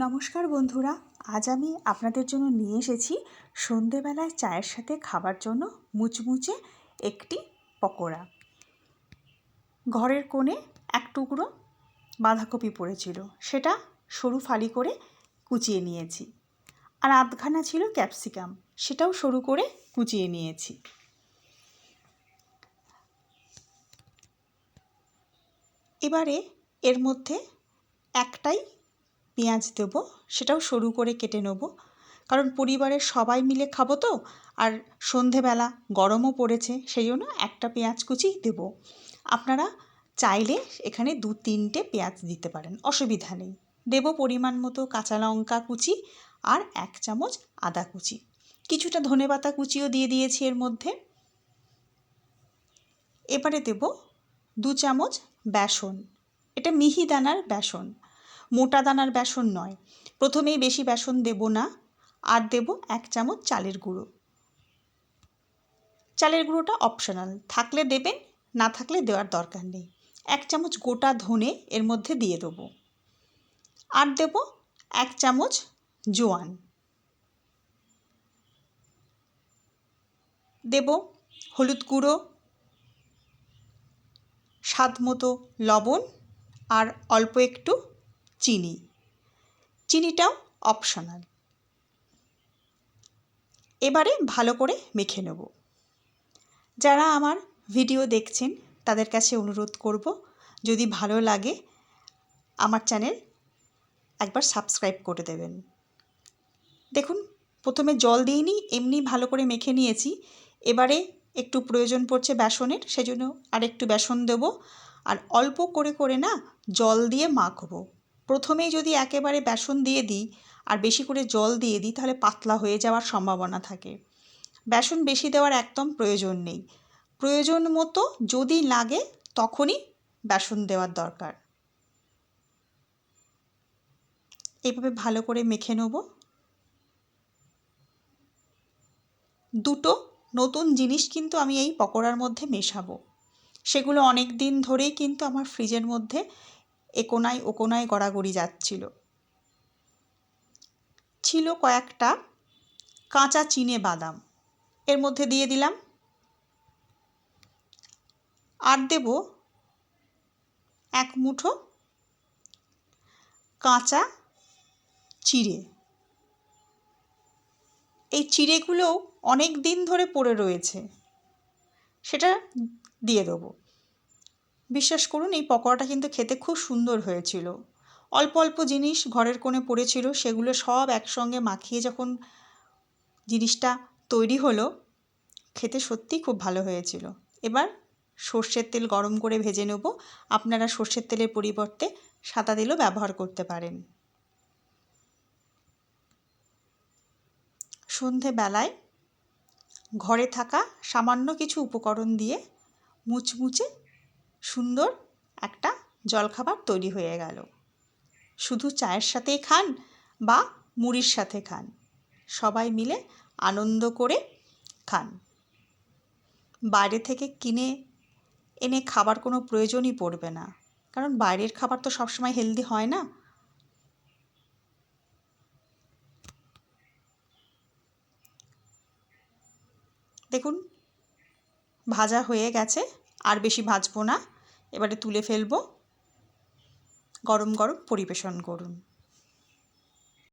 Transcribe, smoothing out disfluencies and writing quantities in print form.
নমস্কার বন্ধুরা, আজ আমি আপনাদের জন্য নিয়ে এসেছি সন্ধেবেলায় চায়ের সাথে খাবার জন্য মুচমুচে একটি পকোড়া। ঘরের কোণে এক টুকরো বাঁধাকপি পড়েছিল, সেটা সরু ফালি করে কুচিয়ে নিয়েছি। আর আধখানা ছিল ক্যাপসিকাম, সেটাও সরু করে কুচিয়ে নিয়েছি। এবারে এর মধ্যে একটাই পেঁয়াজ দেব, সেটাও সরু করে কেটে নেব, কারণ পরিবারের সবাই মিলে খাবো তো, আর সন্ধেবেলা গরমও পড়েছে, সেই জন্য একটা পেঁয়াজ কুচি দেব। আপনারা চাইলে এখানে 2-3টে পেঁয়াজ দিতে পারেন, অসুবিধা নেই। দেব পরিমাণ মতো কাঁচা লঙ্কা কুচি আর 1 চামচ আদা কুচি, কিছুটা ধনেপাতা কুচিও দিয়ে দিয়েছি এর মধ্যে। এবারে দেব 2 চামচ বেসন, এটা মিহি দানার বেসন, মোটা দানার বেসন নয়। প্রথমেই বেশি বেসন দেব না। আর দেব 1 চামচ চালের গুঁড়ো। চালের গুঁড়োটা অপশনাল, থাকলে দেবেন, না থাকলে দেওয়ার দরকার নেই। 1 চামচ গোটা ধনে এর মধ্যে দিয়ে দেবো। আর দেব 1 চামচ জোয়ান। দেব হলুদ গুঁড়ো, স্বাদ মতো লবণ আর অল্প একটু চিনি। চিনিটাও অপশনাল। এবারে ভালো করে মেখে নেব। যারা আমার ভিডিও দেখছেন তাদের কাছে অনুরোধ করব, যদি ভালো লাগে আমার চ্যানেল একবার সাবস্ক্রাইব করে দেবেন। দেখুন, প্রথমে জল দিইনি, এমনি ভালো করে মেখে নিয়েছি। এবারে একটু প্রয়োজন পড়ছে বেসনের, সেজন্য আর একটু বেসন দেব। আর অল্প করে করে না জল দিয়ে মাখবো। প্রথমেই যদি একেবারে বেসন দিয়ে দিই আর বেশি করে জল দিয়ে দিই, তাহলে পাতলা হয়ে যাওয়ার সম্ভাবনা থাকে। বেসন বেশি দেওয়ার একদম প্রয়োজন নেই। প্রয়োজন মতো যদি লাগে তখনই বেসন দেওয়ার দরকার। এইভাবে ভালো করে মেখে নেব। দুটো নতুন জিনিস কিন্তু আমি এই পকোড়ার মধ্যে মেশাবো। সেগুলো অনেক দিন ধরেই কিন্তু আমার ফ্রিজের মধ্যে একোনায় ওকোনায় গড়াগড়ি যাচ্ছিল। ছিল কয়েকটা কাঁচা চিনে বাদাম, এর মধ্যে দিয়ে দিলাম। আর দেব 1 মুঠো কাঁচা চিড়ে। এই চিড়েগুলোও অনেক দিন ধরে পড়ে রয়েছে, সেটা দিয়ে দেবো। বিশ্বাস করুন, এই পকোড়াটা কিন্তু খেতে খুব সুন্দর হয়েছিল। অল্প অল্প জিনিস ঘরের কোণে পড়েছিল, সেগুলো সব একসঙ্গে মাখিয়ে যখন জিনিসটা তৈরি হলো, খেতে সত্যিই খুব ভালো হয়েছিল। এবার সর্ষের তেল গরম করে ভেজে নেব। আপনারা সর্ষের তেলের পরিবর্তে সাদা তেলও ব্যবহার করতে পারেন। সন্ধেবেলায় ঘরে থাকা সামান্য কিছু উপকরণ দিয়ে মুচমুচে সুন্দর একটা জলখাবার তৈরি হয়ে গেল। শুধু চায়ের সাথেই খান বা মুড়ির সাথে খান, সবাই মিলে আনন্দ করে খান। বাইরে থেকে কিনে এনে খাবার কোনো প্রয়োজনই পড়বে না, কারণ বাইরের খাবার তো সবসময় হেলদি হয় না। দেখুন, ভাজা হয়ে গেছে, আর বেশি ভাজবো না। এবারে তুলে ফেলবো। গরম গরম পরিবেশন করুন।